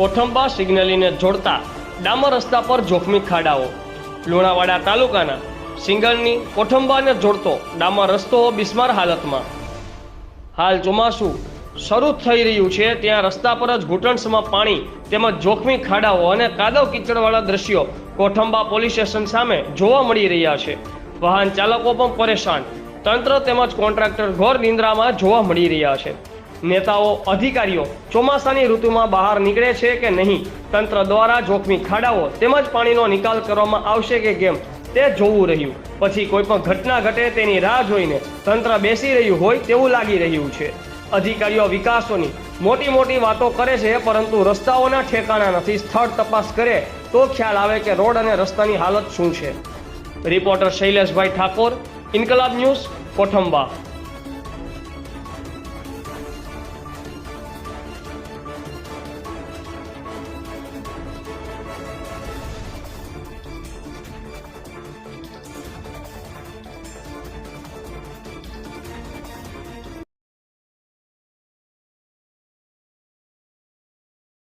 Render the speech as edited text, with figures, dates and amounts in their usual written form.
કોઠંબા સિગ્નલીને જોડતા ડામર રસ્તા પર જોખમી ખાડાઓ। લુણાવાડા તાલુકાના સિંગલની કોઠંબાને જોડતો ડામર રસ્તો બિસ્માર હાલતમાં। હાલ ચોમાસું શરૂ થઈ રહ્યું છે ત્યાં રસ્તા પર જ ઘૂંટણસમાં પાણી તેમજ જોખમી ખાડાઓ અને કાદવ કીચડવાળા દ્રશ્યો કોઠંબા પોલીસ સ્ટેશન સામે જોવા મળી રહ્યા છે। વાહન ચાલકો પણ પરેશાન, તંત્ર તેમજ કોન્ટ્રાક્ટર ઘોર નિંદ્રામાં જોવા મળી રહ્યા છે। નેતાઓ અધિકારીઓ ચોમાસાની ઋતુમાં બહાર નીકળે છે કે નહીં, તંત્ર દ્વારા જોખમી ખાડાઓ તેમજ પાણીનો નિકાલ કરવામાં આવશે કે કેમ તે જોવું રહ્યું। પછી કોઈ પણ ઘટના ઘટે તેની રાહ જોઈને તંત્ર બેસી રહ્યું હોય તેવું લાગી રહ્યું છે। અધિકારીઓ વિકાસોની મોટી મોટી વાતો કરે છે પરંતુ રસ્તાઓના ઠેકાણા નથી। સ્થળ તપાસ કરે તો ખ્યાલ આવે કે રોડ અને રસ્તાની હાલત શું છે। રિપોર્ટર શૈલેષભાઈ ઠાકોર, ઇન્કલાબ ન્યૂઝ, કોઠંબા।